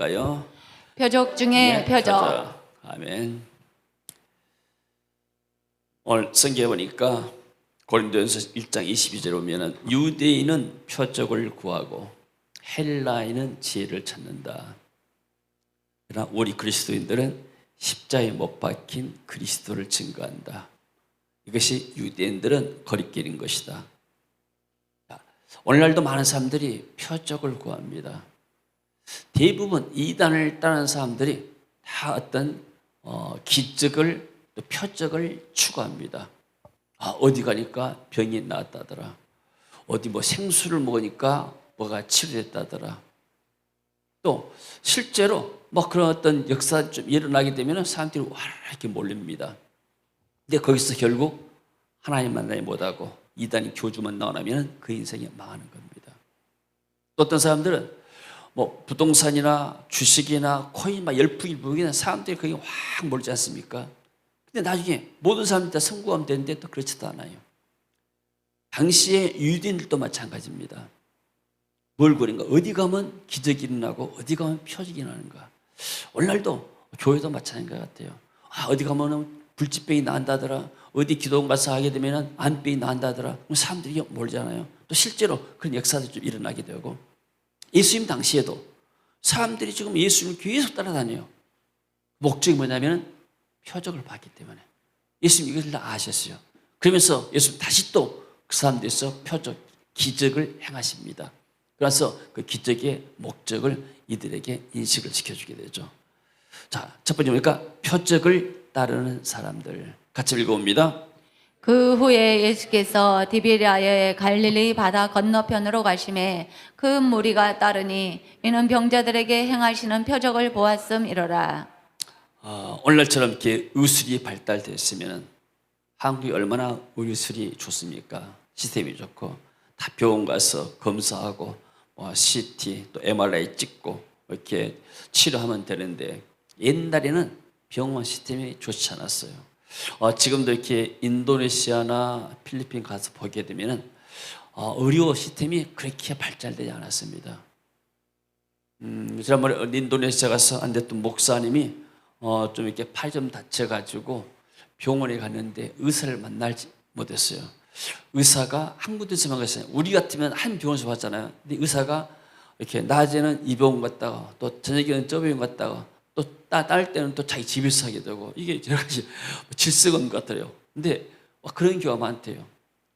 뭘까요? 표적 중에 네, 표적. 아멘. 오늘 성경에 보니까 고린도전서 1장 22절에 보면은 유대인은 표적을 구하고 헬라인은 지혜를 찾는다. 그러나 우리 그리스도인들은 십자가에 못 박힌 그리스도를 증거한다. 이것이 유대인들은 거리끼린 것이다. 오늘날도 많은 사람들이 표적을 구합니다. 대부분 이단을 따르는 사람들이 다 어떤 기적을 또 표적을 추구합니다. 어디 가니까 병이 나았다더라. 어디 뭐 생수를 먹으니까 뭐가 치료됐다더라. 또 실제로 뭐 그런 어떤 역사 좀 일어나게 되면 사람들이 와 이렇게 몰립니다. 근데 거기서 결국 하나님 만나지 못하고 이단이 교주만 나오면 그 인생이 망하는 겁니다. 또 어떤 사람들은 뭐 부동산이나 주식이나 코인 막 열풍이 불기는 사람들이 거기 확 몰지 않습니까? 근데 나중에 모든 사람들이 다 성공하면 되는데 또 그렇지도 않아요. 당시에 유대인들도 마찬가지입니다. 뭘 그런가? 어디 가면 기적이 일어나고 어디 가면 표적이 일어나는가? 오늘날도 교회도 마찬가지인 것 같아요. 어디 가면은 불치병이 나온다더라. 어디 기도 가서 하게 되면 안병이 나온다더라. 그럼 사람들이 모르잖아요. 또 실제로 그런 역사도 좀 일어나게 되고. 예수님 당시에도 사람들이 지금 예수님을 계속 따라다녀요. 목적이 뭐냐면 표적을 봤기 때문에. 예수님 이것을 다 아셨어요. 그러면서 예수님 다시 또 그 사람들에서 표적, 기적을 행하십니다. 그래서 그 기적의 목적을 이들에게 인식을 시켜주게 되죠. 자, 첫 번째 보니까 표적을 따르는 사람들. 같이 읽어봅니다. 그 후에 예수께서 디베랴의 갈릴리 바다 건너편으로 가심에 그 무리가 따르니 이는 병자들에게 행하시는 표적을 보았음이로라. 오늘날처럼 이렇게 의술이 발달됐으면 한국이 얼마나 의술이 좋습니까? 시스템이 좋고 다 병원 가서 검사하고 CT 또 MRI 찍고 이렇게 치료하면 되는데 옛날에는 병원 시스템이 좋지 않았어요. 지금도 이렇게 인도네시아나 필리핀 가서 보게 되면 의료 시스템이 그렇게 발달되지 않았습니다. 지난번에 인도네시아 가서 안 됐던 목사님이 좀 이렇게 팔이 좀 다쳐가지고 병원에 갔는데 의사를 만나지 못했어요. 의사가 한 군데서만 갔어요. 우리 같으면 한 병원에서 봤잖아요. 근데 의사가 이렇게 낮에는 이 병원 갔다가 또 저녁에는 저 병원 갔다가 또 딸 때는 또 자기 집에서 하게 되고 이게 여러 가지 질서가 없는 것 같아요. 근데 그런 경우가 많대요.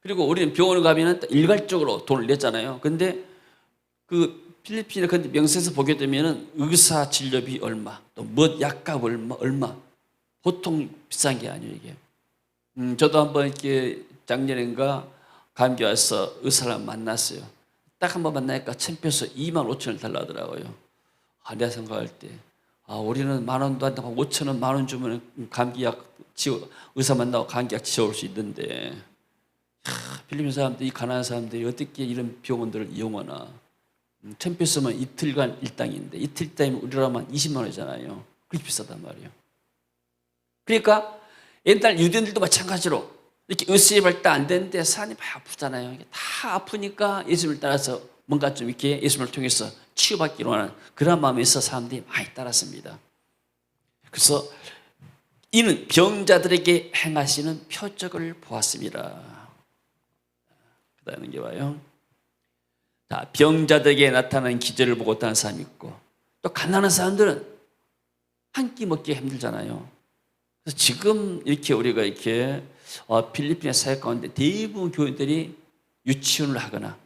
그리고 우리는 병원에 가면 일괄적으로 돈을 냈잖아요. 근데 그 필리핀의 근데 명세에서 보게 되면은 의사 진료비 얼마, 또 뭐 약값 얼마 보통 비싼 게 아니에요 이게. 저도 한번 이렇게 작년인가 감기 와서 의사를 만났어요. 딱 한 번 만나니까 천표에서 25,000원을 달라 하더라고요. 내가 생각할 때 우리는 10,000원도 안 되고 5,000원 10,000원 주면 감기약 의사 만나고 감기약 지어올 수 있는데 필리핀 사람들이 가난한 사람들이 어떻게 이런 병원들을 이용하나. 천표 쓰면 이틀간 일당인데 이틀 일당이면 우리나라만 20만 원이잖아요. 그렇게 비싸단 말이에요. 그러니까 옛날 유대인들도 마찬가지로 이렇게 의술이 발달 안 되는데 사람이 많이 아프잖아요. 다 아프니까 예수님을 따라서 뭔가 좀 이렇게 예수님을 통해서 치유받기로 하는 그런 마음에서 사람들이 많이 따랐습니다. 그래서 이는 병자들에게 행하시는 표적을 보았습니다. 그 다음에 게 봐요. 자, 병자들에게 나타나는 기적을 보고 따는 사람이 있고 또 가난한 사람들은 한 끼 먹기 힘들잖아요. 그래서 지금 이렇게 우리가 이렇게 필리핀의 사회 가운데 대부분 교인들이 유치원을 하거나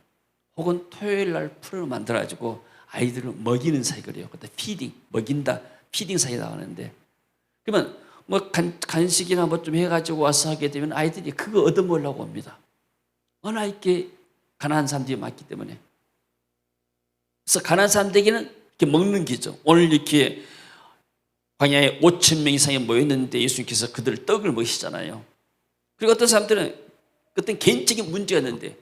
혹은 토요일 날 프로를 만들어가지고 아이들을 먹이는 사회 그래요. 그때 피딩, 먹인다, 피딩 사회 나가는데 그러면 뭐 간식이나 뭐 좀 해가지고 와서 하게 되면 아이들이 그거 얻어먹으려고 합니다. 워낙 이렇게 가난한 사람들이 많기 때문에. 그래서 가난한 사람들에게는 이렇게 먹는 기죠. 오늘 이렇게 광야에 5,000명 이상이 모였는데 예수님께서 그들을 떡을 먹이시잖아요. 그리고 어떤 사람들은 어떤 개인적인 문제가 있는데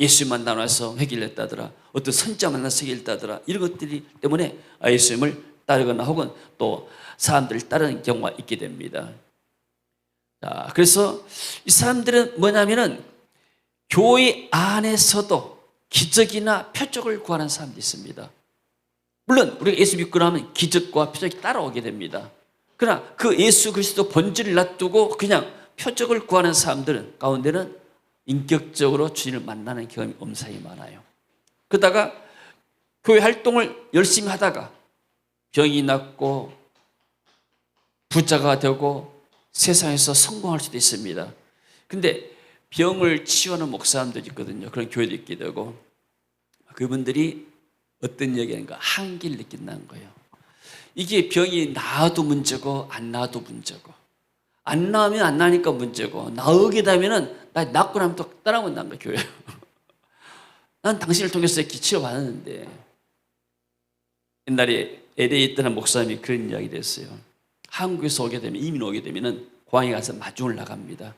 예수 만나서 해결했다더라. 어떤 선자 만나서 해결했다더라. 이런 것들이 때문에 예수님을 따르거나 혹은 또 사람들을 따르는 경우가 있게 됩니다. 자, 그래서 이 사람들은 뭐냐면은 교회 안에서도 기적이나 표적을 구하는 사람들이 있습니다. 물론 우리가 예수 믿고 나면 기적과 표적이 따라오게 됩니다. 그러나 그 예수 그리스도 본질을 놔두고 그냥 표적을 구하는 사람들 가운데는 인격적으로 주님을 만나는 경험이 엄상이 많아요. 그러다가 교회 활동을 열심히 하다가 병이 낫고 부자가 되고 세상에서 성공할 수도 있습니다. 근데 병을 치유하는 목사님들이 있거든요. 그런 교회도 있게 되고 그분들이 어떤 얘기하는가 한계를 느낀다는 거예요. 이게 병이 나아도 문제고 안 나아도 문제고 안 나으면 안 나니까 문제고 나오게 되면은 나 낫고 나면 또 따라온다는 거예요. 교회. 난 당신을 통해서 이렇게 치료받았는데 옛날에 LA에 있던 한 목사님이 그런 이야기를 했어요. 한국에서 오게 되면 이민 오게 되면은 공항에 가서 마중을 나갑니다.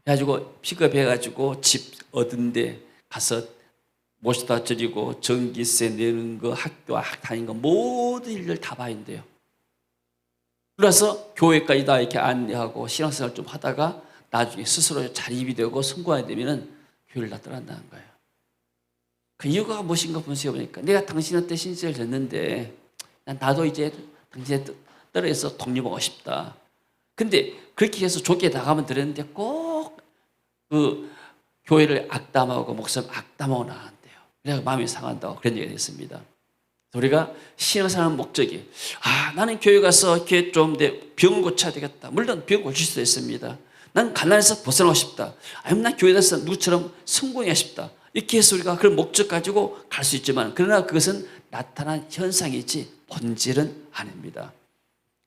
그래가지고 픽업해가지고 집 얻은 데 가서 모시다 드리고 전기세 내는 거 학교 다니는 거 모든 일을 다 봐야 된대요. 그래서 교회까지 다 이렇게 안내하고 신앙생활 좀 하다가 나중에 스스로 자립이 되고 성공하게 되면은 교회를 다 떠난다는 거예요. 그 이유가 무엇인가 분석해보니까 내가 당신한테 신세를 졌는데 나도 이제 당신에 떨어져서 독립하고 싶다. 근데 그렇게 해서 좋게 나가면 되는데 꼭 그 교회를 악담하고 목사님 악담하고 나간대요. 그래서 마음이 상한다고 그런 얘기가 됐습니다. 우리가 신앙생활 목적이 나는 교회 가서 이렇게 좀 내 병을 고쳐야 되겠다. 물론 병을 고칠 수도 있습니다. 난 가난에서 벗어나고 싶다. 아니면 난 교회 가서 누구처럼 성공하고 싶다. 이렇게 해서 우리가 그런 목적 가지고 갈 수 있지만 그러나 그것은 나타난 현상이지 본질은 아닙니다.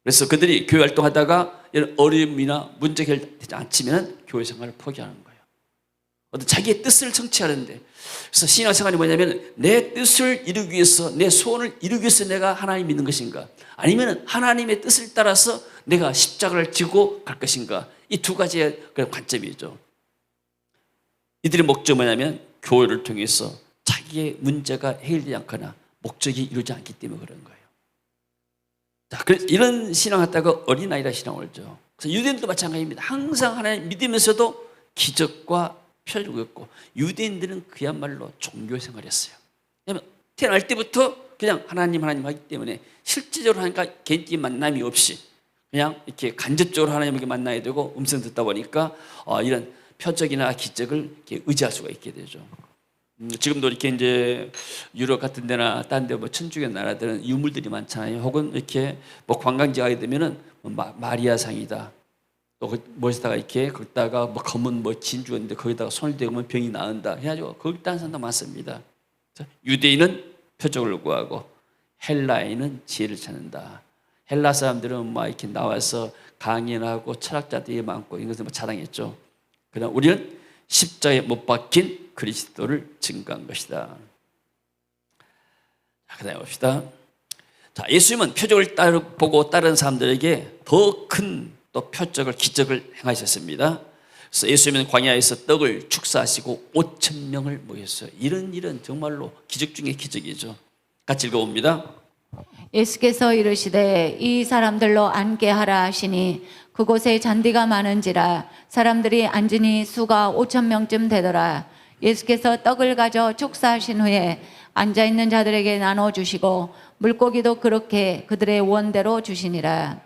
그래서 그들이 교회 활동하다가 이런 어려움이나 문제가 해결되지 않으면 교회 생활을 포기하는 거예요. 어떤 자기의 뜻을 성취하는데 그래서 신앙생활이 뭐냐면 내 뜻을 이루기 위해서 내 소원을 이루기 위해서 내가 하나님 믿는 것인가 아니면 하나님의 뜻을 따라서 내가 십자가를 지고 갈 것인가 이 두 가지의 관점이죠. 이들의 목적은 뭐냐면 교회를 통해서 자기의 문제가 해결되지 않거나 목적이 이루어지지 않기 때문에 그런 거예요. 자, 그래서 이런 신앙하다가 어린아이라 신앙을 하죠. 그래서 유대인도 마찬가지입니다. 항상 하나님 믿으면서도 기적과 표적이었고 유대인들은 그야말로 종교 생활했어요. 왜냐하면 태어날 때부터 그냥 하나님 하기 때문에 실제적으로 하니까 개인적인 만남이 없이 그냥 이렇게 간접적으로 하나님에게 만나야 되고 음성 듣다 보니까 이런 표적이나 기적을 이렇게 의지할 수가 있게 되죠. 지금도 이렇게 이제 유럽 같은 데나 다른 데 뭐 천주교 나라들은 유물들이 많잖아요. 혹은 이렇게 뭐 관광지 가게 되면은 마리아상이다. 또 멋에다가 이렇게 거기다가 뭐 검은 뭐 진주가 있는데 거기다가 손을 대면 병이 나은다. 해가지고 거기 따는 사람도 많습니다. 유대인은 표적을 구하고 헬라인은 지혜를 찾는다. 헬라 사람들은 막 이렇게 나와서 강연하고 철학자들이 많고 이런 것을 자랑했죠. 그러나 우리는 십자가에 못 박힌 그리스도를 증거한 것이다. 자, 그다음에 봅시다. 자, 예수님은 표적을 보고 따른 사람들에게 더 큰 또 표적을 기적을 행하셨습니다. 그래서 예수님은 광야에서 떡을 축사하시고 5,000명을 모였어요. 이런 일은 정말로 기적 중에 기적이죠. 같이 읽어봅니다. 예수께서 이르시되 이 사람들로 앉게 하라 하시니 그곳에 잔디가 많은지라 사람들이 앉으니 수가 5,000명쯤 되더라. 예수께서 떡을 가져 축사하신 후에 앉아있는 자들에게 나눠주시고 물고기도 그렇게 그들의 원대로 주시니라.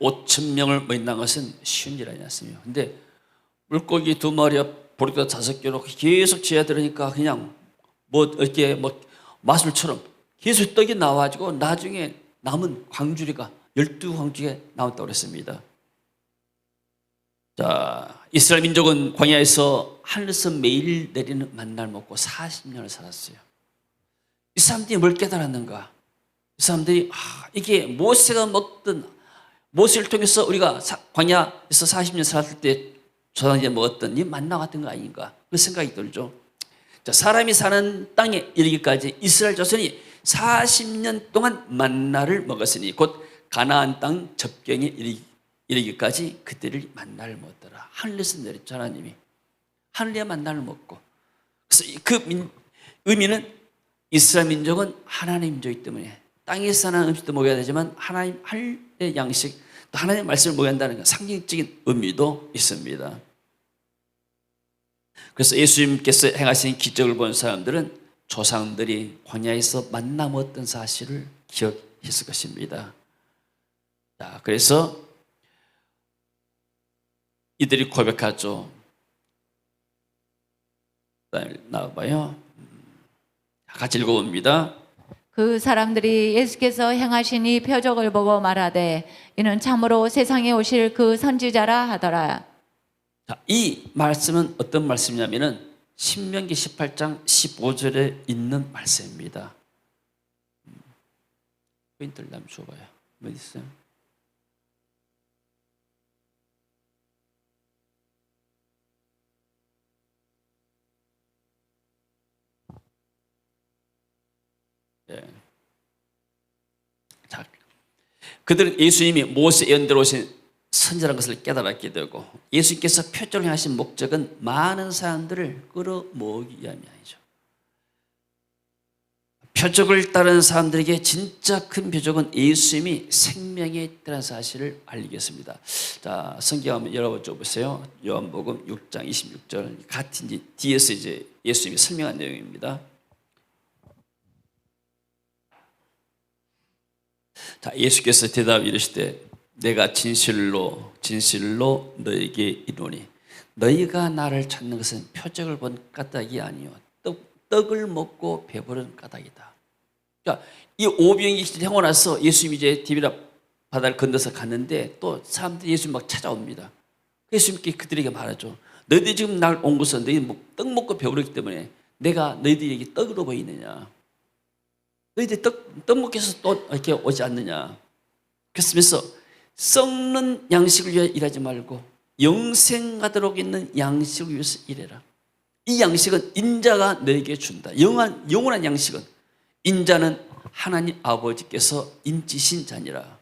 5,000명을 모인다는 것은 쉬운 일 아니었습니다. 근데 물고기 2마리와 보리떡 5개로 계속 지어야 들으니까 그냥 뭐 이렇게 뭐 마술처럼 계속 떡이 나와가지고 나중에 남은 광주리가 12광주리가 나왔다고 그랬습니다. 자, 이스라엘 민족은 광야에서 하늘에서 매일 내리는 만나를 먹고 40년을 살았어요. 이 사람들이 뭘 깨달았는가? 이 사람들이 이게 모세가 먹던 모세를 통해서 우리가 광야에서 40년 살았을 때 조상들이 먹었던 이 만나 같은 거 아닌가? 그 생각이 들죠. 자, 사람이 사는 땅에 이르기까지 이스라엘 자손이 40년 동안 만나를 먹었으니 곧 가나안 땅 접경에 이르기까지 그때를 만나를 먹더라. 하늘에서 내렸죠. 하나님이 하늘에 만나를 먹고. 그래서 그 의미는 이스라엘 민족은 하나님의 민족이기 때문에 땅에서 사는 음식도 먹어야 되지만 하나님 할의 양식 또 하나님의 말씀을 먹어야 한다는 상징적인 의미도 있습니다. 그래서 예수님께서 행하신 기적을 본 사람들은 조상들이 광야에서 만나 먹었던 사실을 기억했을 것입니다. 자, 그래서 이들이 고백하죠. 나와봐요. 같이 읽어봅니다. 그 사람들이 예수께서 행하신 이 표적을 보고 말하되 이는 참으로 세상에 오실 그 선지자라 하더라. 자, 이 말씀은 어떤 말씀이냐면은 신명기 18장 15절에 있는 말씀입니다. 포인트를 한번 줘봐요. 어디 있어요? 예. 자, 그들은 예수님이 모세 예언대로 오신 선지라는 것을 깨달았게 되고 예수님께서 표적을 행하신 목적은 많은 사람들을 끌어모으기 위함이 아니죠. 표적을 따르는 사람들에게 진짜 큰 표적은 예수님이 생명에 있다는 사실을 알리겠습니다. 자, 성경 한번 열어보죠. 보세요. 요한복음 6장 26절 같은 뒤에서 이제 예수님이 설명한 내용입니다. 자, 예수께서 대답 이르시되 내가 진실로 진실로 너에게 이르노니 너희가 나를 찾는 것은 표적을 본 까닭이 아니요 떡을 먹고 배부른 까닭이다. 그러니까 이 오병이 행하고 나서 예수님이 이제 디비라 바다를 건너서 갔는데 또 사람들이 예수님 막 찾아옵니다. 예수님께 그들에게 말하죠. 너희들이 지금 날 온 것은 너희 떡 먹고 배부르기 때문에 내가 너희들에게 떡으로 보이느냐? 너희들이 떡 먹기 위해서 또 이렇게 오지 않느냐? 그래서 썩는 양식을 위해 일하지 말고 영생하도록 있는 양식을 위해서 일해라. 이 양식은 인자가 너에게 준다. 영원한 양식은 인자는 하나님 아버지께서 인치신 자니라.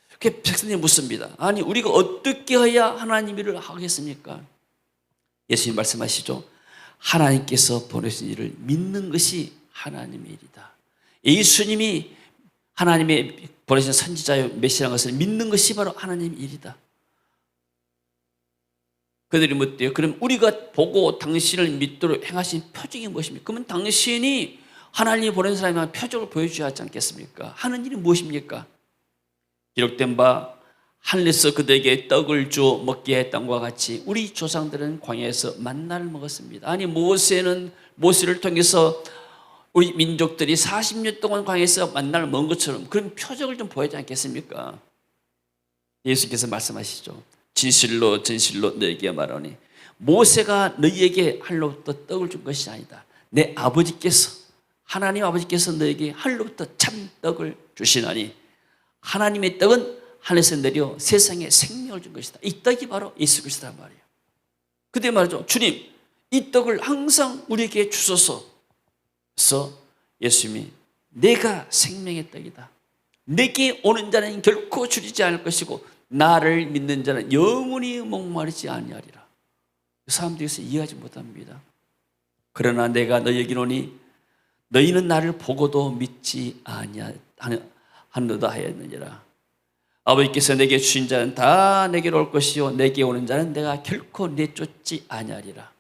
그게 백성들이 묻습니다. 아니 우리가 어떻게 해야 하나님 일을 하겠습니까? 예수님 말씀하시죠. 하나님께서 보내신 일을 믿는 것이 하나님의 일이다. 예수님이 하나님의 보내신 선지자요 메시아라는 것을 믿는 것이 바로 하나님의 일이다. 그들이 묻대요. 그럼 우리가 보고 당신을 믿도록 행하신 표적이 무엇입니까? 그러면 당신이 하나님이 보낸 사람이면 표적을 보여줘야 하지 않겠습니까? 하는 일이 무엇입니까? 기록된 바 하늘에서 그들에게 떡을 주어 먹게 했던 것과 같이 우리 조상들은 광야에서 만나를 먹었습니다. 아니 모세를 통해서 우리 민족들이 40년 동안 광야에서 만나를 먹은 것처럼 그런 표적을 좀 보여야 하지 않겠습니까? 예수께서 말씀하시죠. 진실로 진실로 너에게 말하니 모세가 너희에게 하늘로부터 떡을 준 것이 아니다. 내 아버지께서 하나님 아버지께서 너에게 하늘로부터 참 떡을 주시나니 하나님의 떡은 하늘에서 내려 세상에 생명을 준 것이다. 이 떡이 바로 예수 그리스도란 말이에요. 그때 말이죠. 주님 이 떡을 항상 우리에게 주소서. 그래서 예수님이 내가 생명의 떡이다. 내게 오는 자는 결코 줄이지 않을 것이고 나를 믿는 자는 영원히 목마르지 아니하리라. 사람들이 이해하지 못합니다. 그러나 내가 너희에게 이르노니 너희는 나를 보고도 믿지 아니하노다 하였느니라. 아버지께서 내게 주신 자는 다 내게로 올 것이요 내게 오는 자는 내가 결코 내쫓지 아니하리라.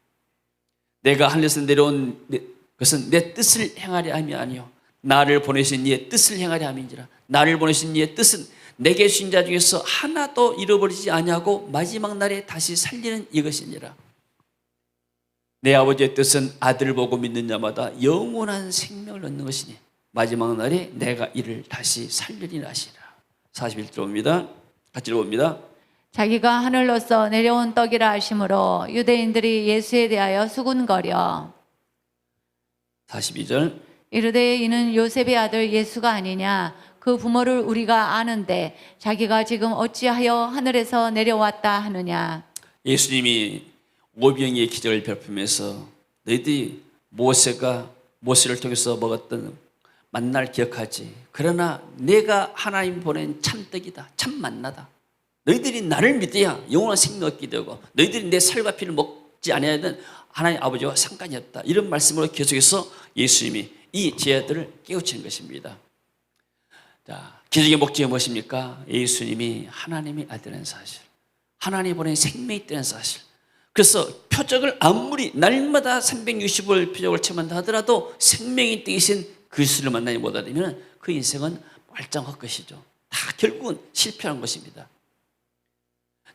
내가 하늘에서 내려온 그것은 내 뜻을 행하려 함이 아니요 나를 보내신 이의 뜻을 행하려 함인지라. 나를 보내신 이의 뜻은 내게 주신 자 중에서 하나도 잃어버리지 아니하고 마지막 날에 다시 살리는 이것이니라. 내 아버지의 뜻은 아들을 보고 믿는 자마다 영원한 생명을 얻는 것이니 마지막 날에 내가 이를 다시 살리리라 하시라. 41절 봅니다. 같이 읽어봅니다. 자기가 하늘로서 내려온 떡이라 하심으로 유대인들이 예수에 대하여 수군거려 42절 이르되 이는 요셉의 아들 예수가 아니냐. 그 부모를 우리가 아는데 자기가 지금 어찌하여 하늘에서 내려왔다 하느냐. 예수님이 오병이의 기적을 베푸면서 너희들이 모세를 통해서 먹었던 만날 기억하지. 그러나 내가 하나님 보낸 참떡이다. 참 만나다. 너희들이 나를 믿어야 영원한 생명 얻게 되고 너희들이 내 살과 피를 먹지 않아야는 하나님 아버지와 상관이 없다. 이런 말씀으로 계속해서 예수님이 이 제자들을 깨우치는 것입니다. 자, 기적의 목적이 무엇입니까? 예수님이 하나님의 아들이라는 사실, 하나님 보낸 생명이 있다는 사실, 그래서 표적을 아무리 날마다 365일 표적을 체험한다 하더라도 생명의 뜻인 그리스도를 만나지 못하면 그 인생은 말짱할 것이죠. 다 결국은 실패한 것입니다.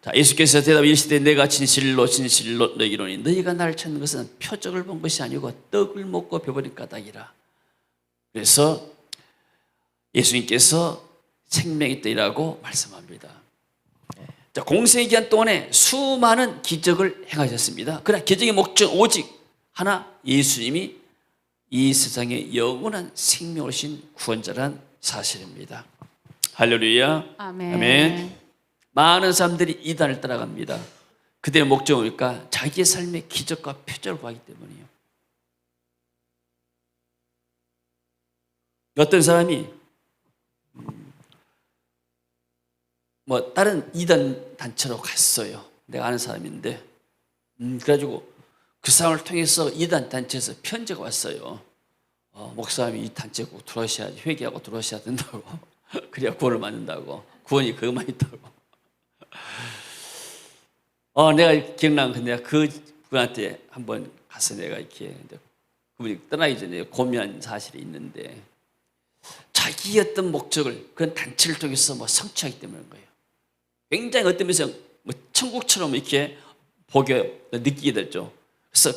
자, 예수께서 대답 이르시되 내가 진실로 진실로 너희에게 이르노니 너희가 나를 찾는 것은 표적을 본 것이 아니고 떡을 먹고 배부른 까닭이라. 그래서 예수님께서 생명의 떡이라고 말씀합니다. 자, 공생의 기간 동안에 수많은 기적을 행하셨습니다. 그러나 기적의 목적 오직 하나, 예수님이 이 세상에 영원한 생명을 주신 구원자란 사실입니다. 할렐루야. 아멘. 아멘. 많은 사람들이 이단을 따라갑니다. 그들의 목적은 뭘까? 자기의 삶의 기적과 표적을 구하기 때문이에요. 어떤 사람이 뭐 다른 이단 단체로 갔어요. 내가 아는 사람인데 그래가지고 그 사람을 통해서 이단 단체에서 편지가 왔어요. 목사님이 이 단체 꼭 들어오셔야지, 회개하고 들어오셔야 된다고. 그래야 구원을 받는다고. 구원이 그것만 있다고. 내가 기억나는 건 내가 그분한테 한번 가서 내가 이렇게 그분이 떠나기 전에 고민한 사실이 있는데 자기의 어떤 목적을 그런 단체를 통해서 뭐 성취하기 때문인 거예요. 굉장히 어떤 면에서 뭐 천국처럼 이렇게 보게 느끼게 됐죠. 그래서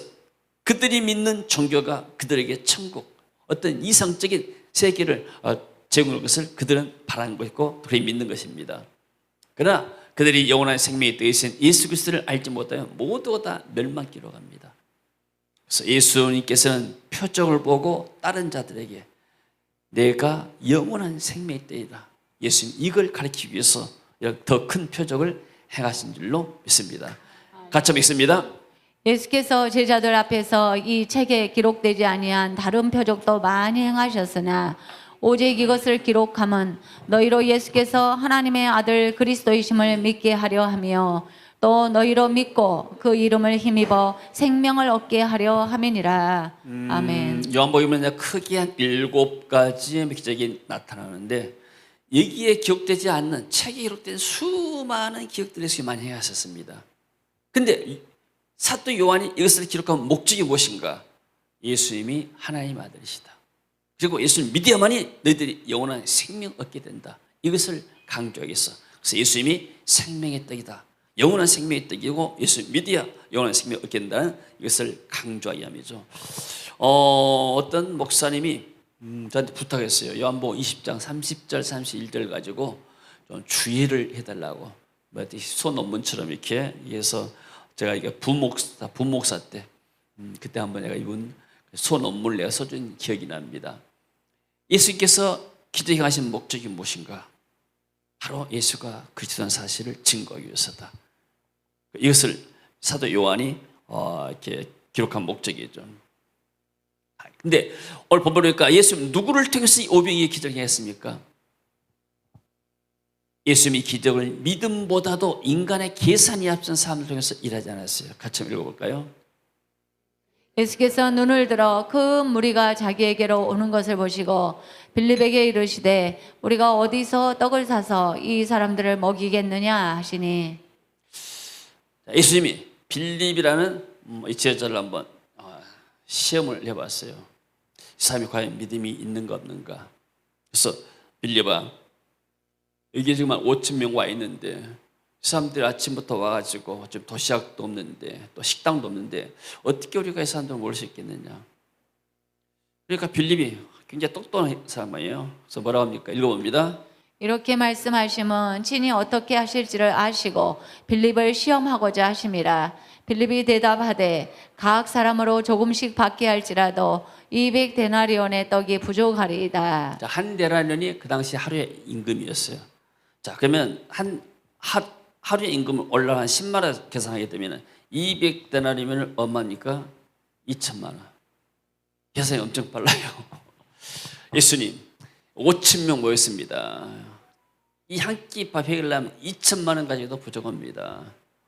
그들이 믿는 종교가 그들에게 천국, 어떤 이상적인 세계를 제공할 것을 그들은 바라는 것이고 그들이 믿는 것입니다. 그러나 그들이 영원한 생명의 뜻이신 예수 그리스도를 알지 못하면 모두가 다 멸망기로 갑니다. 그래서 예수님께서는 표적을 보고 다른 자들에게 내가 영원한 생명의 뜻이다, 예수님 이걸 가르치기 위해서 더 큰 표적을 행하신 줄로 믿습니다. 같이 믿습니다. 예수께서 제자들 앞에서 이 책에 기록되지 아니한 다른 표적도 많이 행하셨으나 오직 이것을 기록함은 너희로 예수께서 하나님의 아들 그리스도이심을 믿게 하려 하며 또 너희로 믿고 그 이름을 힘입어 생명을 얻게 하려 함이니라. 아멘. 요한복음에는 크게 한 7가지의 기적이 나타나는데 여기에 기록되지 않는 책에 기록된 수많은 기억들에서 많이 행하셨습니다. 근데 사도 요한이 이것을 기록한 목적이 무엇인가? 예수님이 하나님 아들이시다. 그리고 예수를 믿어야만이 너희들이 영원한 생명 얻게 된다. 이것을 강조하기 위해서. 그래서 예수님이 생명의 떡이다. 영원한 생명의 떡이고 예수 믿어야 영원한 생명 얻게 된다는 이것을 강조하기 위함이죠. 어떤 목사님이 저한테 부탁했어요. 요한복음 20장 30절 31절 가지고 좀 주의를 해달라고. 소논문처럼 이렇게 해서 제가 이게 부목사 때 그때 한번 내가 이분 소논문을 내가 써준 기억이 납니다. 예수님께서 기도 행하신 목적이 무엇인가? 바로 예수가 그리스도라는 사실을 증거하기 위해서다. 이것을 사도 요한이 이렇게 기록한 목적이죠. 근데 오늘 본문을 보니까 예수님 누구를 통해서 이 오병이의 기적을 행했습니까? 예수님이 기적을 믿음보다도 인간의 계산이 앞선 사람을 통해서 일하지 않았어요. 같이 한번 읽어볼까요? 예수께서 눈을 들어 그 무리가 자기에게로 오는 것을 보시고 빌립에게 이르시되 우리가 어디서 떡을 사서 이 사람들을 먹이겠느냐 하시니. 예수님이 빌립이라는 이 제자를 한번 시험을 해봤어요. 이 사람이 과연 믿음이 있는가 없는가. 그래서 빌립아, 여기 지금 한 5천 명 와 있는데 사람들이 아침부터 와가지고 지금 도시락도 없는데 또 식당도 없는데 어떻게 우리가 이 사람들을 모를 수 있겠느냐. 그러니까 빌립이 굉장히 똑똑한 사람이에요. 그래서 뭐라고 합니까? 읽어봅니다. 이렇게 말씀하심은 친히 어떻게 하실지를 아시고 빌립을 시험하고자 하심이라. 빌립이 대답하되 각 사람으로 조금씩 받게 할지라도 200데나리온의 떡이 부족하리이다. 자, 한 데나리온이 그 당시 하루의 임금이었어요. 자, 그러면 하루의 임금을 올라 한 10만 원 계산하게 되면 200데나리온은 얼마입니까? 2천만 원. 계산이 엄청 빨라요. 예수님 5천 명 모였습니다. 이 한 끼 밥 해결하면 2천만 원 가지고도 부족합니다.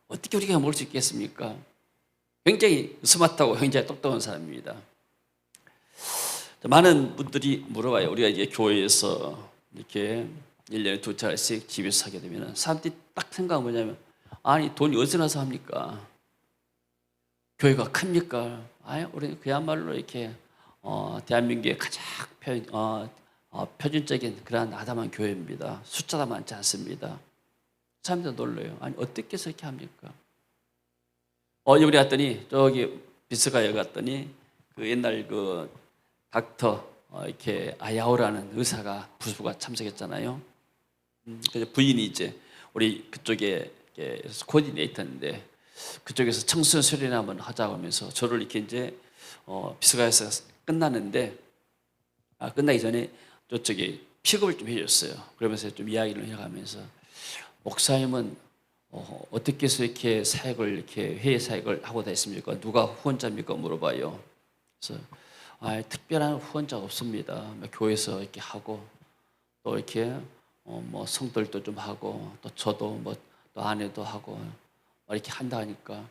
어떻게 우리가 모를 수 있겠습니까? 굉장히 스마트하고 굉장히 똑똑한 사람입니다. 많은 분들이 물어봐요. 우리가 이제 교회에서 이렇게 1년에 2차례씩 집에서 하게 되면 사람들이 딱 생각은 뭐냐면 아니 돈이 어디서 나서 합니까? 교회가 큽니까? 아니, 우리 그야말로 이렇게 대한민국의 가장 표준적인 그러한 아담한 교회입니다. 숫자가 많지 않습니다. 사람들 놀라요. 아니, 어떻게 해서 이렇게 합니까? 이번에 갔더니 저기 비스가에 갔더니 그 옛날 그 닥터 이렇게 아야오라는 의사가 부부가 참석했잖아요. 그래서 부인이 이제 우리 그쪽에 코디네이터인데 그쪽에서 청소년 수련회 한번 하자고 하면서 저를 이렇게 이제 비스가에서 끝났는데 끝나기 전에 저쪽에 픽업을 좀 해줬어요. 그러면서 좀 이야기를 해가면서 목사님은 어떻게 해서 이렇게 사역을 이렇게 회의 사역을 하고 다녔습니까? 누가 후원자입니까? 물어봐요. 그래서 특별한 후원자가 없습니다. 교회에서 이렇게 하고 또 이렇게 뭐 성들도 좀 하고 또 저도 뭐 또 아내도 하고 이렇게 한다 하니까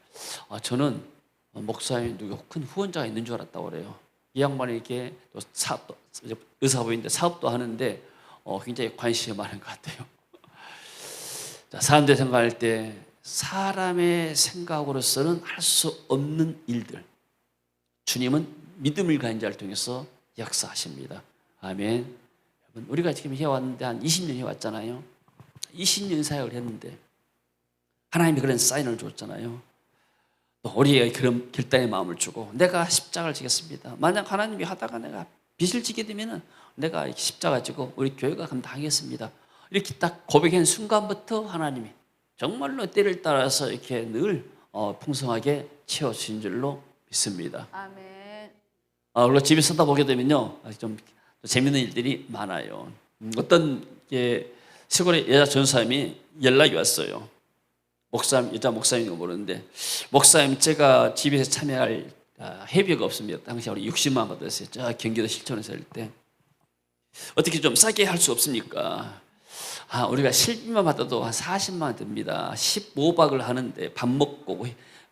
저는 목사님 누가 큰 후원자가 있는 줄 알았다고 그래요. 이 양반이 이렇게 또 사업도 의사부인데 사업도 하는데 굉장히 관심이 많은 것 같아요. 자, 사람들이 생각할 때 사람의 생각으로서는 할 수 없는 일들, 주님은 믿음을 가진 자를 통해서 역사하십니다. 아멘. 여러분, 우리가 지금 해왔는데 한 20년 해왔잖아요. 20년 사역을 했는데 하나님이 그런 사인을 줬잖아요. 또 우리에게 그런 결단의 마음을 주고 내가 십자가를 지겠습니다. 만약 하나님이 하다가 내가 빚을 지게 되면 내가 십자가 지고 우리 교회가 감당하겠습니다. 이렇게 딱 고백한 순간부터 하나님이 정말로 때를 따라서 이렇게 늘 풍성하게 채워주신 줄로 믿습니다. 아멘. 물론 집에 서다 보게 되면요 좀 재밌는 일들이 많아요. 어떤 시골의 여자 전사님이 연락이 왔어요. 목사님, 여자 목사님인 거 모르는데 목사님 제가 집에서 참여할 회비가 없습니다. 당시 우리 60만 원 받았어요. 저 경기도 실천에서 할 때 어떻게 좀 싸게 할 수 없습니까? 우리가 실비만 받아도 한 40만 원 듭니다. 15박을 하는데 밥 먹고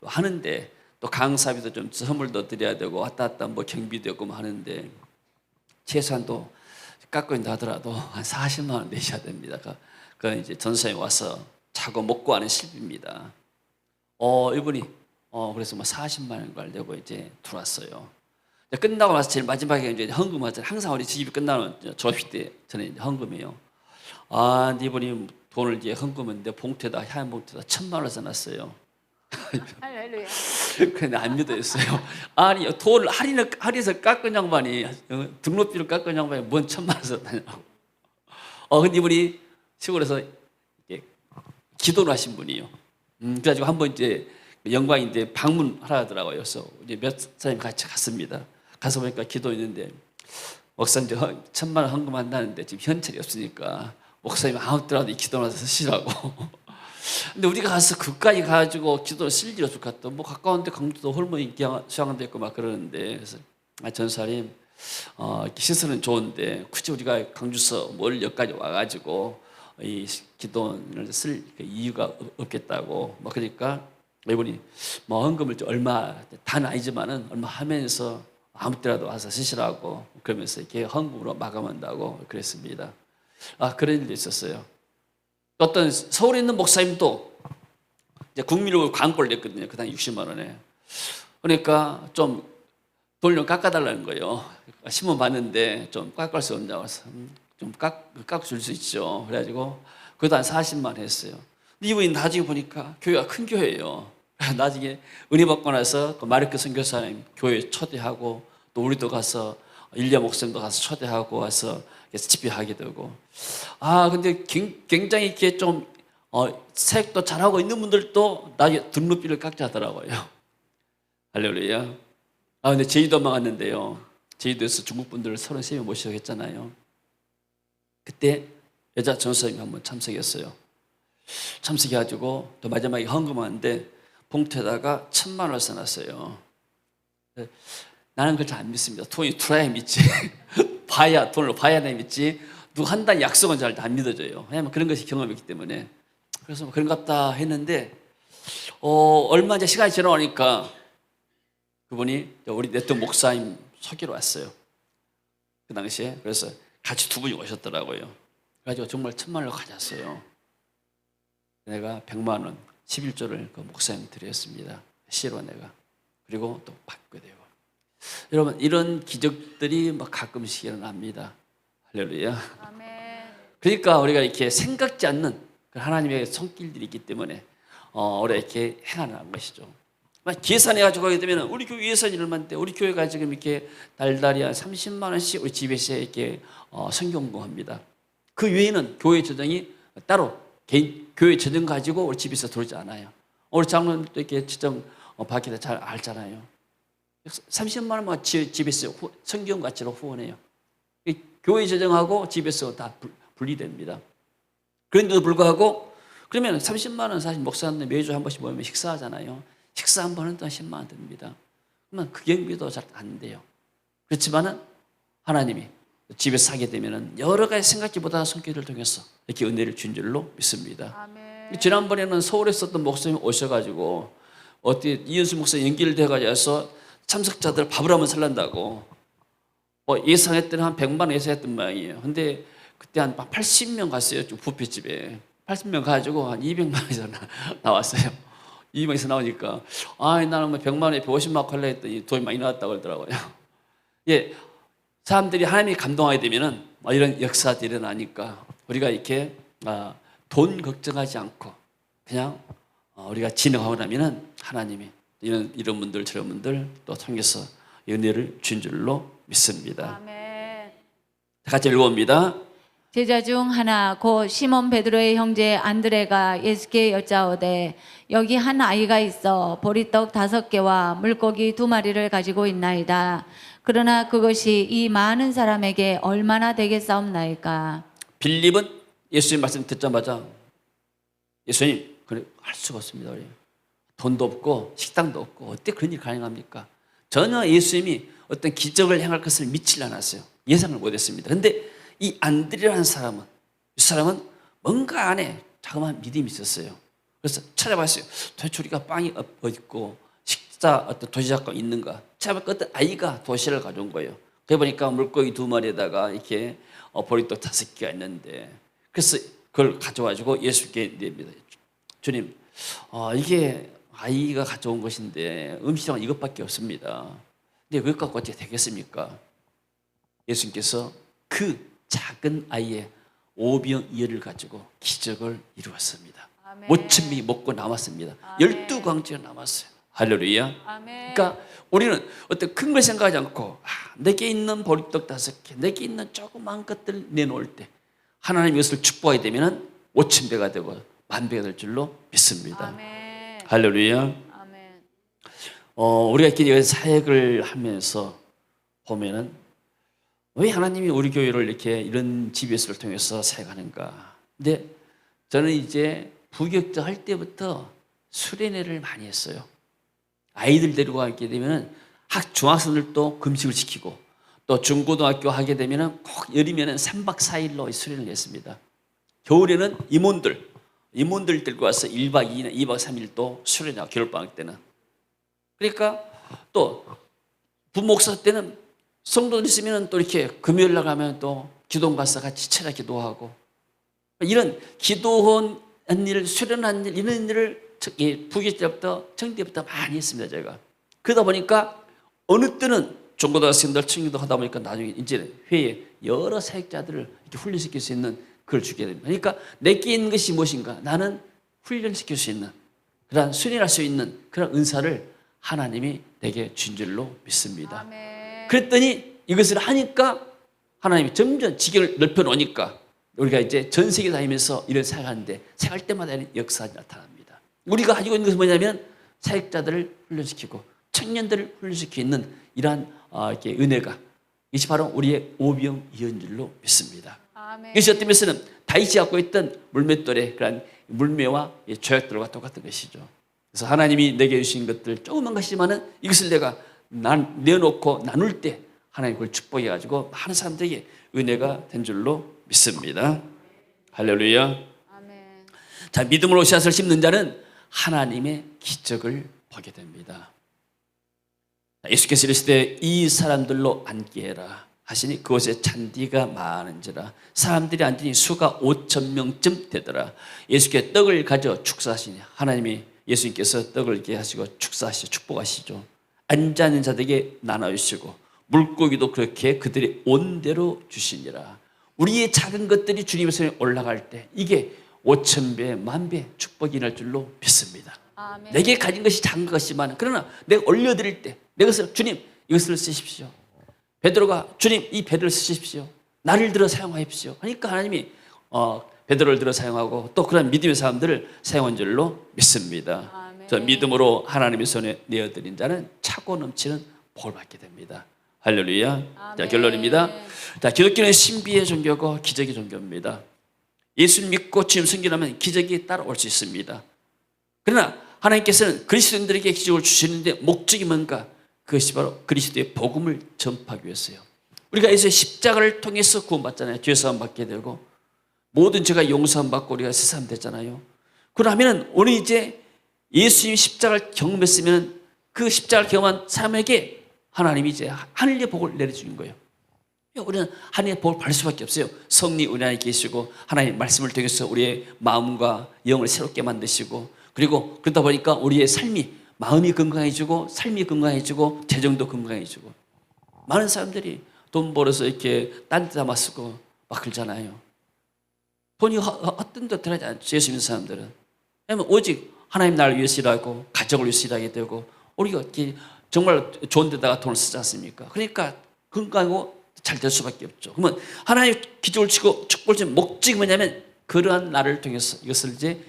하는데 또 강사비도 좀 선물도 드려야 되고 왔다 갔다 뭐 경비도 있고 뭐 하는데 최소한 또 깎고 있다 하더라도 한 40만 원 내셔야 됩니다. 그 이제 전사에 와서 자고 먹고 하는 실비입니다. 이분이 그래서 뭐 40만 원을 내고 이제 들어왔어요. 끝나고 나서 제일 마지막에 이제 헌금 하잖아요. 항상 우리 집이 끝나는 졸업식 때 저는 이제 헌금이에요. 근데 이분이 돈을 이제 헌금했는데 봉투에다 하얀 봉투에다 1,000만 원을 써놨어요. 할렐루야. 근데 안 믿어졌어요. 아니 돈을 할인해서 깎은 양반이 등록비를 깎은 양반이 뭔 1,000만 원 썼다냐고. 근데 이분이 시골에서 기도를 하신 분이에요. 그래가지고 한번 이제 영광인데 방문하라 하더라고요. 그래서 이제 몇 사람이 같이 갔습니다. 가서 보니까 기도했는데 목사님 1,000만 원 헌금한다는데 지금 현찰이 없으니까 목사님 아무데라도 이 기도를 해서 쓰시라고. 근데 우리가 가서 그까지 가가지고 기도를 쓸 일 없을 것 같다. 뭐 가까운데 강주도 홀모인 수양원도 있고 막 그러는데 그래서 전사님 시설은 좋은데 굳이 우리가 강주서 멀 여기까지 와가지고 이 기도를 쓸 이유가 없겠다고. 뭐 그러니까 이분이 뭐 헌금을 좀 얼마 다는 아니지만은 얼마 하면서 아무 때라도 와서 쓰시라고 그러면서 이렇게 헌금으로 마감한다고 그랬습니다. 그런 일도 있었어요. 어떤 서울에 있는 목사님도 이제 국민으로 광고를 냈거든요. 그 당시 60만 원에. 그러니까 좀 돈을 좀 깎아달라는 거예요. 신문 봤는데 좀 깎을 수 없냐고 해서 좀 깎아줄 수 있죠. 그래가지고 그것도 한 40만 원 했어요. 근데 이분이 나중에 보니까 교회가 큰 교회예요. 나중에 은혜 받고 나서 그 마르크 선교사님 교회 초대하고 또 우리도 가서 일리아 목사님도 가서 초대하고 와서 집회하게 되고. 근데 굉장히 이렇게 좀 사역도 잘하고 있는 분들도 나중에 등록비를 깎자 하더라고요. 할렐루야. 근데 제주도만 갔는데요. 제주도에서 중국 분들을 33명 모시고 했잖아요. 그때 여자 전사님이 한번 참석했어요. 참석해가지고 또 마지막에 헌금하는데 봉투에다가 1,000만 원을 써놨어요. 나는 그걸 잘 안 믿습니다. 돈이 들어야 믿지. 돈을 봐야 믿지. 누가 한다는 약속은 잘 안 믿어져요. 왜냐면 그런 것이 경험이 있기 때문에. 그래서 그런 것 같다 했는데 얼마 이제 시간이 지나오니까 그분이 우리 냈던 목사님 소개로 왔어요. 그 당시에. 그래서 같이 두 분이 오셨더라고요. 그래가지고 정말 1,000만 원을 가졌어요. 내가 100만 원 11조를 그 목사님 드렸습니다. 시로 내가. 그리고 또 받게 되고. 여러분 이런 기적들이 막 가끔씩 일어납니다. 할렐루야. 아멘. 그러니까 우리가 이렇게 생각지 않는 하나님의 손길들이 있기 때문에 우리가 이렇게 행하는 것이죠. 계산해가지고 하게 되면 우리 교회 예산이 얼마인데 우리 교회가 지금 이렇게 달달이 한 30만 원씩 우리 집에서 이렇게 성경 공부합니다. 그 외에는 교회 재정이 따로 개인 교회 재정 가지고 우리 집에서 들어오지 않아요. 우리 장로님도 이렇게 재정 받기도 잘 알잖아요. 30만 원만 집에서 성경 가치로 후원해요. 교회 재정하고 집에서 다 분리됩니다. 그런데도 불구하고 그러면 30만 원 사실 목사님 매주 한 번씩 모이면 식사하잖아요. 식사 한 번은 또 10만 원 듭니다. 그러면 그 경비도 잘 안 돼요. 그렇지만은 하나님이 집에서 사게 되면은 여러 가지 생각지 못한 손길을 통해서 이렇게 은혜를 준 줄로 믿습니다. 아멘. 지난번에는 서울에 있었던 목사님 오셔가지고 어떻게 이현수 목사 연결돼가지고 참석자들 밥을 한번 살란다고 예상했더니 한 100만 원 예상했던 모양이에요. 근데 그때 한 80명 갔어요. 뷔페집에 80명 가지고 한 200만 원에서 나왔어요. 200에서 나오니까 나는 뭐 100만 원에 150만 원 할래 했더니 돈이 많이 나왔다고 그러더라고요. 예, 사람들이 하나님이 감동하게 되면은 이런 역사들이 일어나니까 우리가 이렇게 돈 걱정하지 않고 그냥 우리가 진행하고 나면은 하나님이 이런 분들 저런 분들 또 통해서 은혜를 준 줄로 믿습니다. 아멘. 같이 읽어봅니다. 제자 중 하나 곧 시몬 베드로의 형제 안드레가 예수께 여짜오되 여기 한 아이가 있어 보리떡 5개와 물고기 2마리를 가지고 있나이다. 그러나 그것이 이 많은 사람에게 얼마나 되겠사옵나이까. 빌립은 예수님 말씀 듣자마자 예수님 그래 할 수가 없습니다. 우리. 돈도 없고 식당도 없고 어떻게 그런 일이 가능합니까? 전혀 예수님이 어떤 기적을 행할 것을 믿지 않았어요. 예상을 못했습니다. 그런데 이 안드레라는 사람은 이 사람은 뭔가 안에 자그마한 믿음이 있었어요. 그래서 찾아봤어요. 도대체 우리가 빵이 어디 있고 식사 어떤 도시락과 있는가? 찾아보니까 어떤 아이가 도시락을 가져온 거예요. 그래 보니까 물고기 2마리에다가 이렇게 보리떡 5개가 있는데 그래서 그걸 가져와가지고 예수께 냅니다. 주님, 이게 아이가 가져온 것인데 음식은 이것밖에 없습니다. 근데 그것 갖고 어떻게 되겠습니까? 예수님께서 그 작은 아이의 오병이어를 가지고 기적을 이루었습니다. 5,000명이 먹고 남았습니다. 12광지가 남았어요. 할렐루야. 아멘. 그러니까 우리는 어떤 큰 걸 생각하지 않고 내게 있는 보리떡 5개, 내게 있는 조그만 것들 내놓을 때 하나님 이것을 축복하게 되면 5,000배가 되고 10,000배가 될 줄로 믿습니다. 아멘. 할렐루야. 아멘. 우리가 이렇게 사역을 하면서 보면은 왜 하나님이 우리 교회를 이렇게 이런 GBS를 통해서 사역하는가? 근데 저는 이제 부격자 할 때부터 수련회를 많이 했어요. 아이들 데리고 가게 되면 중학생들도 금식을 시키고 또 중고등학교 하게 되면 꼭 여름에는 3박 4일로 수련을 했습니다. 겨울에는 임원들 데리고 와서 1박 2일, 2박 3일 또 수련하고 겨울방학 때는. 그러니까 또 부목사 때는 성도들 있으면 또 이렇게 금요일 나가면 또 기도원 가서 같이 찾아 기도하고 이런 기도원 일, 수련한 일, 이런 일을 부교 때부터 청대부터 많이 했습니다. 제가 그러다 보니까 어느 때는 중고등학생들 청기도 하다 보니까 나중에 이제 회에 여러 사역자들을 이렇게 훈련시킬 수 있는 그걸 주게 됩니다. 그러니까 내게 있는 것이 무엇인가? 나는 훈련시킬 수 있는 그런 수련할 수 있는 그런 은사를 하나님이 내게 준 줄로 믿습니다. 아멘. 그랬더니 이것을 하니까 하나님이 점점 지경을 넓혀 놓으니까 우리가 이제 전 세계 다니면서 이런 사역하는데 사역할 때마다 이런 역사가 나타납니다. 우리가 가지고 있는 것은 뭐냐면 사역자들을 훈련시키고 청년들을 훈련시키는 이러한 이렇게 은혜가 이것이 바로 우리의 오병이어인 줄로 믿습니다. 아멘. 이것이 어떤 면에서는 다윗이 갖고 있던 물맷돌의 그런 물매와 조약돌과 똑같은 것이죠. 그래서 하나님이 내게 주신 것들 조그만 것이지만은 이것을 내가 내어놓고 나눌 때 하나님 그걸 축복해가지고 많은 사람들에게 은혜가 된 줄로 믿습니다. 할렐루야. 아멘. 자, 믿음으로 씨앗을 심는 자는 하나님의 기적을 보게 됩니다. 예수께서 이르시되 이 사람들로 앉게 해라 하시니 그곳에 잔디가 많은지라 사람들이 앉으니 수가 5,000명쯤 되더라. 예수께 떡을 가져 축사하시니 하나님이 예수님께서 떡을 이렇게 하시고 축사하시죠. 축복하시죠. 앉아 있는 자들에게 나눠주시고 물고기도 그렇게 그들의 온대로 주시니라. 우리의 작은 것들이 주님의 손에 올라갈 때 이게 5,000배, 10,000배 축복이 날 줄로 믿습니다. 아멘. 내게 가진 것이 작은 것이지만 그러나 내가 올려드릴 때 내 것을 주님 이것을 쓰십시오. 베드로가 주님 이 배를 쓰십시오. 나를 들어 사용하십시오. 그러니까 하나님이 베드로를 들어 사용하고 또 그런 믿음의 사람들을 사용한 줄로 믿습니다. 아멘. 저 믿음으로 하나님의 손에 내어드린 자는 차고 넘치는 복을 받게 됩니다. 할렐루야. 자, 아멘. 결론입니다. 자, 기독교는 신비의 종교고 기적의 종교입니다. 예수를 믿고 주님 섬기려면 기적이 따라올 수 있습니다. 그러나 하나님께서는 그리스도인들에게 기적을 주시는데 목적이 뭔가? 그것이 바로 그리스도의 복음을 전파하기 위해서요. 우리가 예수의 십자가를 통해서 구원받잖아요. 죄사함 받게 되고 모든 죄가 용서함 받고 우리가 새 사람 됐잖아요. 그러면 오늘 이제 예수님 십자가를 경험했으면 그 십자가를 경험한 사람에게 하나님이 이제 하늘의 복을 내려주는 거예요. 우리는 하나님의 복을 받을 수밖에 없어요. 성령 우리 안에 계시고 하나님의 말씀을 통해서 우리의 마음과 영을 새롭게 만드시고 그리고 그러다 보니까 우리의 삶이 마음이 건강해지고 삶이 건강해지고 재정도 건강해지고 많은 사람들이 돈 벌어서 이렇게 딴 데 담아 쓰고 막 그러잖아요. 돈이 어떤 데 들어가지 않죠. 예수 믿는 사람들은. 왜냐하면 오직 하나님 나를 위해서 일하고 가족을 위해서 일하게 되고 우리가 이렇게 정말 좋은 데다가 돈을 쓰지 않습니까? 그러니까 건강하고 잘 될 수밖에 없죠. 그러면 하나님 기적을 치고 축복을 주는 목적이 뭐냐면 그러한 나를 통해서 이것을 이제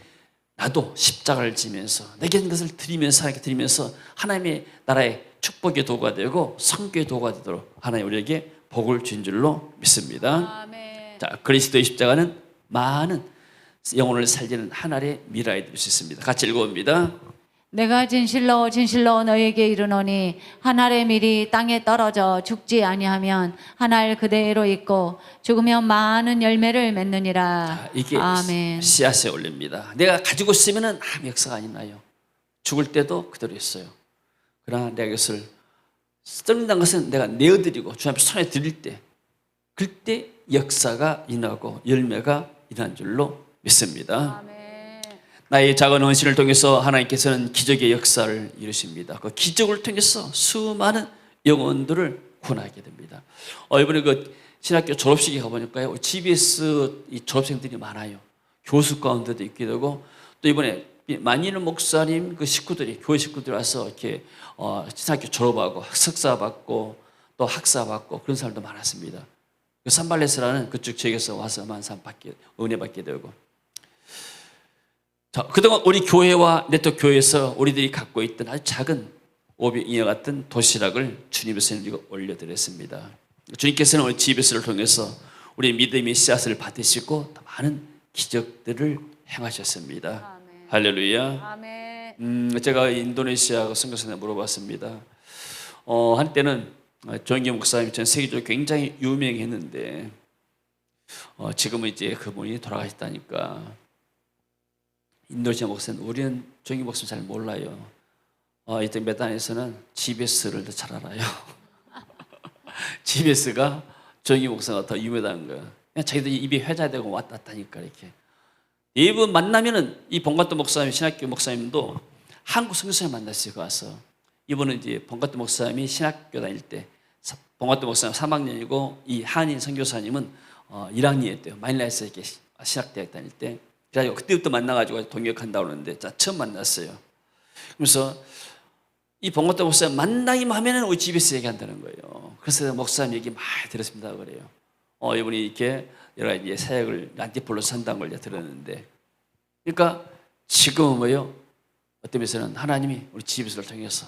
나도 십자가를 지면서 내게 있는 것을 드리면서 하나님께 드리면서 하나님의 나라의 축복의 도구가 되고 선교의 도구가 되도록 하나님 우리에게 복을 준 줄로 믿습니다. 아멘. 자, 그리스도의 십자가는 많은 영혼을 살리는 하나의 미라이 될 수 있습니다. 같이 읽어봅니다. 내가 진실로 진실로 너에게 이르노니 한 알의 밀이 땅에 떨어져 죽지 아니하면 한 알 그대로 있고 죽으면 많은 열매를 맺느니라. 자, 이게 아멘. 씨앗에 올립니다. 내가 가지고 있으면 아무 역사가 안 나요. 죽을 때도 그대로 있어요. 그러나 내가 이것을 썩는다는 것은 내가 내어드리고 주님 앞에 손에 드릴 때 그때 역사가 일어나고 열매가 일어난 줄로 믿습니다. 아멘. 나의 작은 헌신을 통해서 하나님께서는 기적의 역사를 이루십니다. 그 기적을 통해서 수많은 영혼들을 구원하게 됩니다. 이번에 그 신학교 졸업식에 가보니까요, GBS 이 졸업생들이 많아요. 교수 가운데도 있게 되고 또 이번에 만인의 목사님 그 식구들이 교회 식구들이 와서 이렇게 신학교 졸업하고 석사 받고 또 학사 받고 그런 사람도 많았습니다. 그 산발레스라는 그쪽 지역에서 와서 많은 사람 은혜 받게 되고. 자, 그동안 우리 교회와 네트워크 교회에서 우리들이 갖고 있던 아주 작은 오병이어 같은 도시락을 주님의 손에 올려드렸습니다. 주님께서는 우리 GBS를 통해서 우리 믿음의 씨앗을 받으시고 많은 기적들을 행하셨습니다. 아멘. 할렐루야. 아멘. 제가 인도네시아 선교사님한테 물어봤습니다. 한때는 조영기 목사님이 전 세계적으로 굉장히 유명했는데 지금은 이제 그분이 돌아가셨다니까. 인도네시아 목사님, 우리는 조영기 목사님 잘 몰라요. 이때 메단에서는 GBS를 더 잘 알아요. GBS가 조영기 목사가 더 유명하다는 거예요. 그냥 자기들 입이 회자되고 왔다니까 이렇게. 이분 만나면은 이 본가토 목사님, 신학교 목사님도 한국 선교사님 만났어요. 가서 이분은 이제 본가토 목사님이 신학교 다닐 때 본가토 목사님 3학년이고 이 한인 선교사님은 1학년이었대요. 마닐라에서 이렇게 신학대학 다닐 때. 그래가지고 그때부터 만나가지고 동역한다고 그러는데 자 처음 만났어요. 그래서 이 본가토 목사님 만나기만 하면은 우리 GBS 얘기한다는 거예요. 그래서 목사님 얘기 많이 들었습니다 그래요. 이분이 이렇게 여러 가지 사역을 난티폴로 산다는 걸 들었는데, 그러니까 지금은 뭐요? 어떤 면에서는 하나님이 우리 GBS를 통해서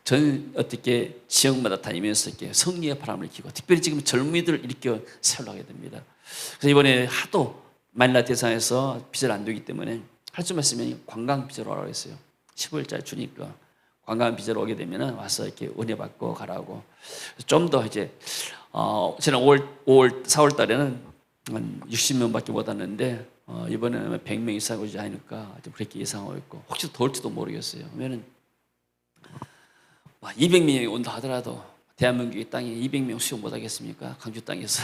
전 어떻게 지역마다 다니면서 이렇게 성리의 바람을 키고 특별히 지금 젊은이들을 일으켜 세우려고 하게 됩니다. 그래서 이번에 하도 마닐라 대상에서 비자를 안 되기 때문에 할 수만 있으면 관광 비자로 오라고 했어요. 15일짜리 주니까 관광 비자로 오게 되면 와서 이렇게 은혜 받고 가라고. 좀 더 이제 지난 4월 달에는 한 60명밖에 못 왔는데 이번에는 100명 이상 오지 않을까 좀 그렇게 예상하고 있고 혹시 더 올지도 모르겠어요. 그러면은 200명이 온다 하더라도 대한민국의 땅에 200명 수용 못 하겠습니까? 광주 땅에서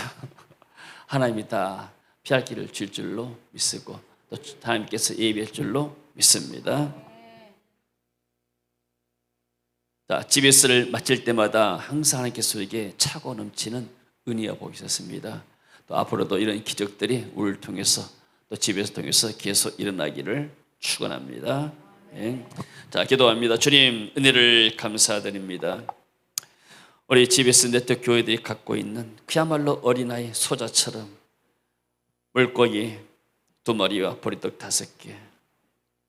하나님이 다 피할 길을 줄 줄로 믿고 또 하나님께서 예비할 줄로 믿습니다. 자, GBS를 마칠 때마다 항상 하나님께서 우리에게 차고 넘치는 은혜와 복이 있었습니다. 또 앞으로도 이런 기적들이 우리를 통해서 또 GBS 통해서 계속 일어나기를 축원합니다. 네. 자, 기도합니다. 주님, 은혜를 감사드립니다. 우리 GBS 네트워크 교회들이 갖고 있는 그야말로 어린아이 소자처럼 물고기 2마리와 보리떡 5개,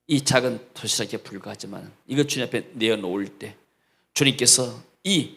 이 작은 도시락에 불과하지만 이것 주님 앞에 내어놓을 때 주님께서 이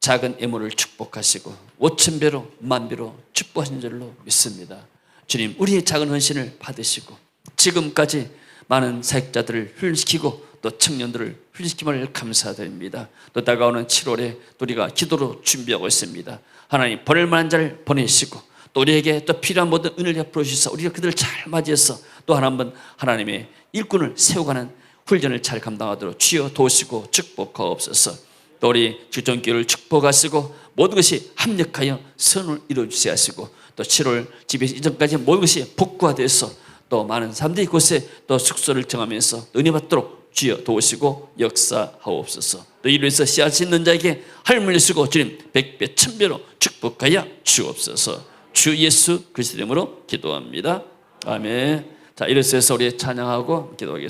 작은 애물을 축복하시고 5,000배로 10,000배로 축복하신 줄로 믿습니다. 주님, 우리의 작은 헌신을 받으시고 지금까지 많은 사역자들을 훈련시키고 또 청년들을 훈련시킴을 감사드립니다. 또 다가오는 7월에 또 우리가 기도로 준비하고 있습니다. 하나님, 보낼 만한 자를 보내시고 또 우리에게 또 필요한 모든 은혜를 베풀어 주셔서 우리가 그들을 잘 맞이해서 또 한번 하나님의 일꾼을 세워가는 훈련을 잘 감당하도록 주여 도우시고 축복하옵소서. 또 우리 주정교회를 축복하시고 모든 것이 합력하여 선을 이루어주셔야 하시고 또 7월 집에서 이전까지 모든 것이 복구화되어서 또 많은 사람들이 이곳에 또 숙소를 정하면서 은혜 받도록 주여 도우시고 역사하옵소서. 또 이로 해서 씨앗 있는 자에게 하늘을 주시고 주님 100배 1000배로 축복하여 주옵소서. 주 예수 그리스도 이름으로 기도합니다. 아멘. 자, 이로써 우리 찬양하고 기도하겠습니다.